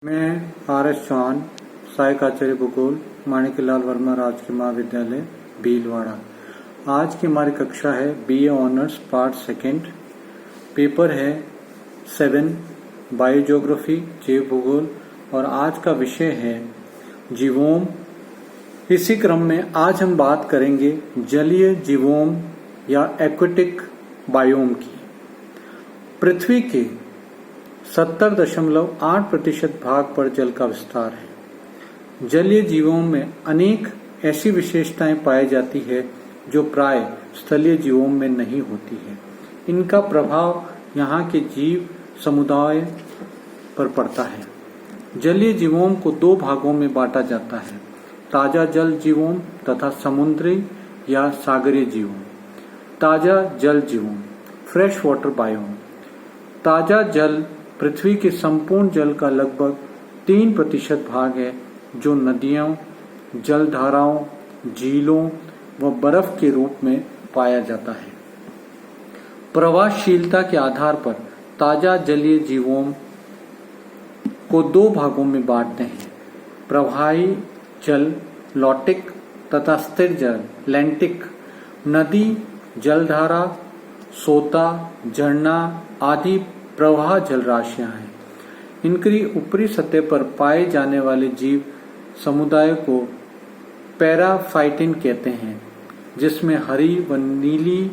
मैं आर.एस. चौहान, सहायक आचार्य भूगोल, माणिक्यलाल वर्मा राजकीय महाविद्यालय भीलवाड़ा। आज की हमारी कक्षा है BA honours part second. Paper है 7 बायोज्योग्राफी जीव भूगोल और आज का विषय है जीवोम। इसी क्रम में आज हम बात करेंगे जलीय जीवोम या एक्वेटिक बायोम की। पृथ्वी के 70.8% भाग पर जल का विस्तार है। जलीय जीवों में अनेक ऐसी विशेषताएं पाई जाती है जो प्राय स्थलीय जीवों में नहीं होती है। इनका प्रभाव यहाँ के जीव समुदाय पर पड़ता है। जलीय जीवों को दो भागों में बांटा जाता है, ताजा जल जीवों तथा समुद्री या सागरीय जीवों। ताजा जल जीवों फ्रेश वाटर बायोम। ताजा जल पृथ्वी के संपूर्ण जल का लगभग 3% भाग है, जो नदियों, जलधाराओं, झीलों व बर्फ के रूप में पाया जाता है। प्रवाहशीलता के आधार पर ताजा जलीय जीवों को दो भागों में बांटते हैं, प्रवाही जल लॉटिक तथा स्थिर जल लैंटिक। नदी, जलधारा, सोता, झरना आदि प्रवाह जल राशियां हैं। इनकी ऊपरी सतह पर पाए जाने वाले जीव समुदाय को पैराफाइटिन कहते हैं, जिसमें हरी व नीली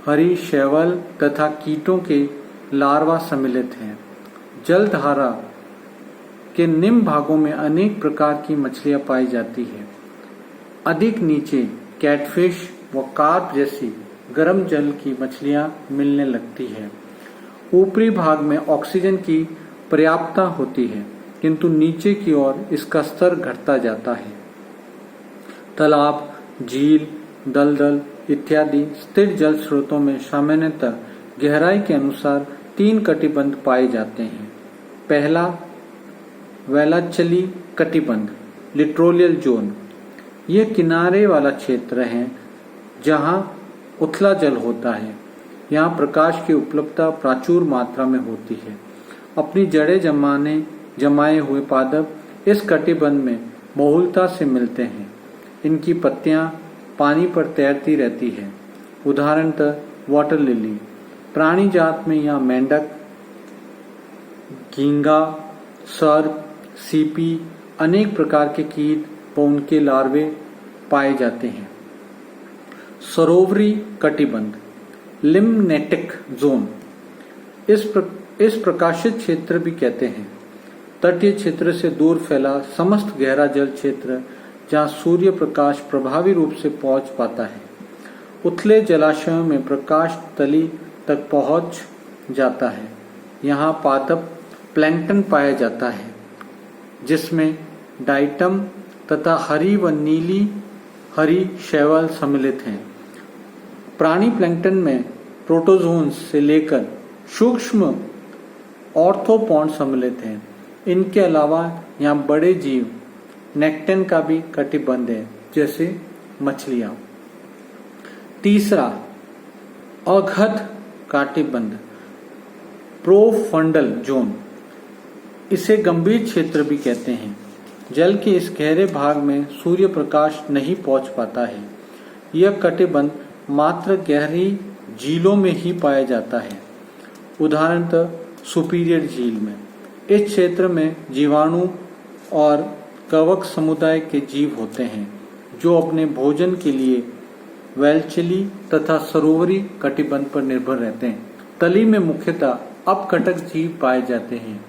हरी शैवाल तथा कीटों के लार्वा सम्मिलित हैं। जलधारा के निम्न भागों में अनेक प्रकार की मछलियां पाई जाती है। अधिक नीचे कैटफिश व कार्प जैसी गर्म जल की मछलियां मिलने लगती है। ऊपरी भाग में ऑक्सीजन की पर्याप्तता होती है, किंतु नीचे की ओर इसका स्तर घटता जाता है। तालाब, झील, दलदल इत्यादि स्थिर जल स्रोतों में सामान्यतः गहराई के अनुसार 3 कटिबंध पाए जाते हैं। पहला वेलाचली कटिबंध लिटोरियल जोन। यह किनारे वाला क्षेत्र है जहां उथला जल होता है। यहाँ प्रकाश की उपलब्धता प्रचुर मात्रा में होती है। अपनी जड़ें जमाए हुए पादप इस कटिबंध में बहुलता से मिलते हैं। इनकी पत्तियां पानी पर तैरती रहती है। उदाहरणतः वाटर लिली। प्राणी जात में यहाँ मेंढक, घींगा, सर्प, सीपी, अनेक प्रकार के कीट व उनके लार्वे पाए जाते हैं। सरोवरी कटिबंध लिम्नेटिक जोन। इस प्रकाशित क्षेत्र भी कहते हैं। तटीय क्षेत्र से दूर फैला समस्त गहरा जल क्षेत्र जहाँ सूर्य प्रकाश प्रभावी रूप से पहुंच पाता है। उथले जलाशयों में प्रकाश तली तक पहुंच जाता है। यहाँ पादप प्लैंक्टन पाया जाता है, जिसमें डाइटम तथा हरी व नीली हरी शैवाल सम्मिलित हैं। प्राणी प्लैंक्टन में प्रोटोजोन्स से लेकर सूक्ष्म ऑर्थोपॉड सम्मिलित हैं। इनके अलावा यहाँ बड़े जीव नेक्टेन का भी कटिबंध है, जैसे मछलियां। तीसरा अघध कटिबंध प्रोफंडल जोन। इसे गंभीर क्षेत्र भी कहते हैं। जल के इस गहरे भाग में सूर्य प्रकाश नहीं पहुंच पाता है। यह कटिबंध मात्र गहरी झीलों में ही पाया जाता है, उदाहरणतः सुपीरियर झील में। इस क्षेत्र में जीवाणु और कवक समुदाय के जीव होते हैं, जो अपने भोजन के लिए वेलचली तथा सरोवरी कटिबंध पर निर्भर रहते हैं। तली में मुख्यतः अपकटक जीव पाए जाते हैं।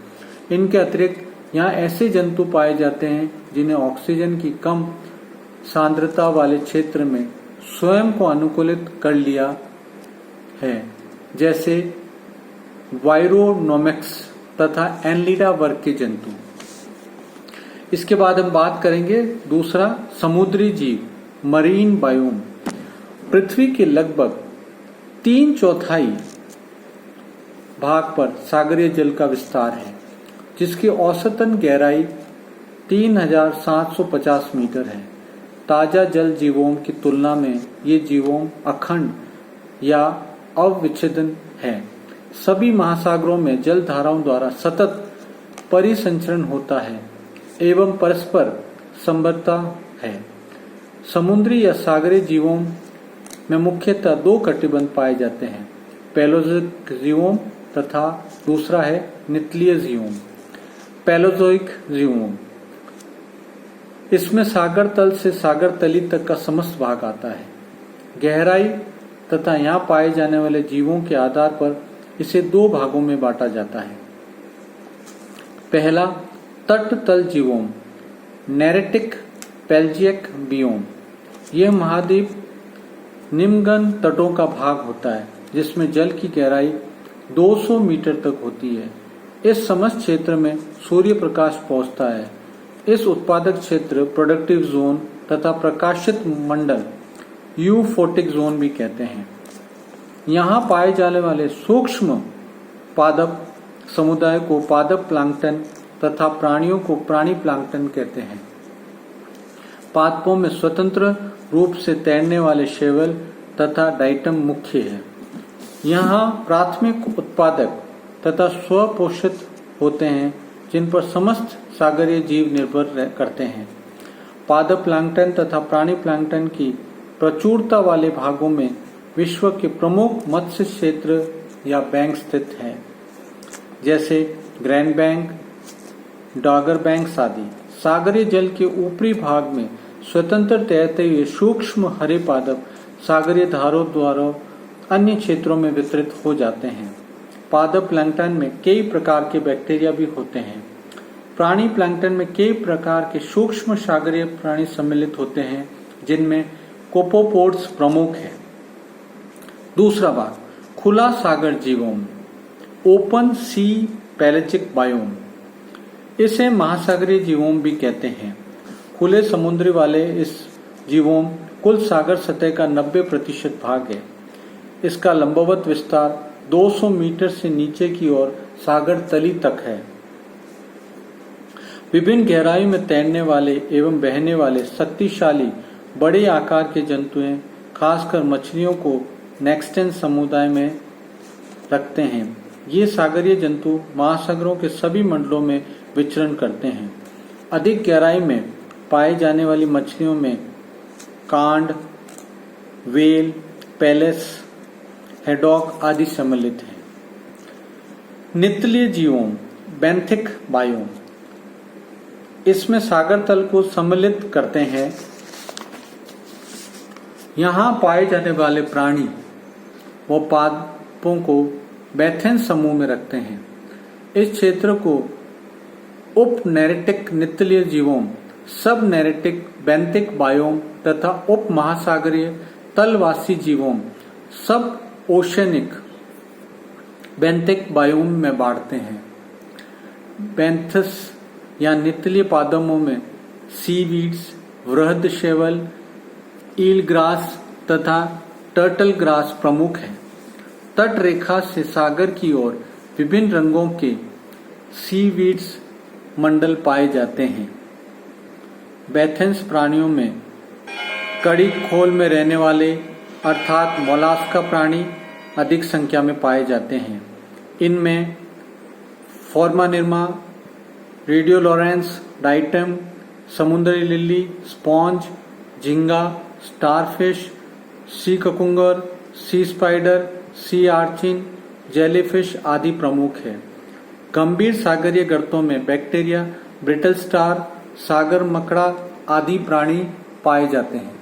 इनके अतिरिक्त यहाँ ऐसे जंतु पाए जाते हैं जिन्हें ऑक्सीजन की कम सांद्रता वाले क्षेत्र में स्वयं को अनुकूलित कर लिया है, जैसे वायरोनोमिक्स तथा एनलिडा वर्ग के जंतु। इसके बाद हम बात करेंगे दूसरा समुद्री जीव मरीन बायोम। पृथ्वी के लगभग 3/4 भाग पर सागरीय जल का विस्तार है, जिसकी औसतन गहराई 3750 मीटर है। ताजा जल जीवों की तुलना में ये जीवों अखंड या अविच्छिन्न है। सभी महासागरों में जल धाराओं द्वारा सतत परिसंचरण होता है एवं परस्पर संबद्धता है। समुद्री या सागरीय जीवों में मुख्यतः दो कटिबंध पाए जाते हैं, पैलोजिक जीवों तथा दूसरा है नितलीय जीवों। पैलोजोइक जीवों, इसमें सागर तल से सागर तली तक का समस्त भाग आता है। गहराई तथा यहाँ पाए जाने वाले जीवों के आधार पर इसे दो भागों में बांटा जाता है। पहला, तट तल जीवों, नेरेटिक पेल्जियक बियोम। यह महाद्वीप निम्नगन तटों का भाग होता है जिसमें जल की गहराई 200 मीटर तक होती है। इस समस्त क्षेत्र में सूर्य प्रकाश पहुंचता है। इस उत्पादक क्षेत्र प्रोडक्टिव जोन तथा प्रकाशित मंडल यूफोटिक जोन भी कहते हैं। यहाँ पाए जाने वाले सूक्ष्म पादप समुदाय को पादप प्लांक्टन तथा प्राणियों को प्राणी प्लांक्टन कहते हैं। पादपों में स्वतंत्र रूप से तैरने वाले शैवाल तथा डाइटम मुख्य है। यहाँ प्राथमिक उत्पादक तथा स्वपोषित होते हैं जिन पर समस्त सागरीय जीव निर्भर करते हैं। पादप प्लांक्टन तथा प्राणी प्लांक्टन की प्रचुरता वाले भागों में विश्व के प्रमुख मत्स्य क्षेत्र या बैंक स्थित हैं, जैसे ग्रैंड बैंक, डॉगर बैंक आदि। सागरीय जल के ऊपरी भाग में स्वतंत्र तैरते हुए सूक्ष्म हरे पादप सागरीय धारों द्वारा अन्य क्षेत्रों में वितरित हो जाते हैं। पादप प्लैंकटन में कई प्रकार के बैक्टीरिया भी होते हैं। प्राणी प्लैंकटन में कई प्रकार के सूक्ष्म सागरीय प्राणी सम्मिलित होते हैं जिनमें कोपोपोड्स प्रमुख है। दूसरा भाग, खुला सागर जीवोम, ओपन सी पैलेजिक बायोम। इसे महासागरीय जीवोम भी कहते हैं। खुले समुद्री वाले इस जीवोम कुल सागर सतह का 90% भाग है। इसका लंबवत विस्तार 200 मीटर से नीचे की ओर सागर तली तक है। विभिन्न गहराई में तैरने वाले एवं बहने वाले शक्तिशाली बड़े आकार के जंतुएं खासकर मछलियों को नेक्स्टेन समुदाय में रखते हैं। ये सागरीय जंतु महासागरों के सभी मंडलों में विचरण करते हैं। अधिक गहराई में पाए जाने वाली मछलियों में कांड, वेल, पेलेस, हेडॉक आदि सम्मिलित हैं। नितलीय जीवों, बेंथिक बायोम, इसमें सागर तल को सम्मिलित करते हैं। यहाँ पाए जाने वाले प्राणी व पादपों को बेंथेन समूह में रखते हैं। इस क्षेत्र को उप नैरेटिक नितलीय जीवों, सब नैरेटिक बेंथिक बायोम तथा उप महासागरीय तलवासी जीवों, सब ओशनिक बेंथिक बायोम में बांटते हैं। बेंथस या नितलीय पादपों में सीवीड्स, वृहद शैवाल, ईल ग्रास तथा टर्टल ग्रास प्रमुख है। तट रेखा से सागर की ओर विभिन्न रंगों के सीवीड्स मंडल पाए जाते हैं। बेंथेन्स प्राणियों में कड़ी खोल में रहने वाले अर्थात मोलास्का प्राणी अधिक संख्या में पाए जाते हैं। इनमें फॉर्मानिरमा, रेडियोलोरेंस, डाइटम, समुद्री लिली, स्पॉन्ज, झींगा, स्टारफिश, सी ककुंगर, सी स्पाइडर, सी आर्चिन, जेलीफिश आदि प्रमुख है। गंभीर सागरीय गर्तों में बैक्टीरिया, ब्रिटल स्टार, सागर मकड़ा आदि प्राणी पाए जाते हैं।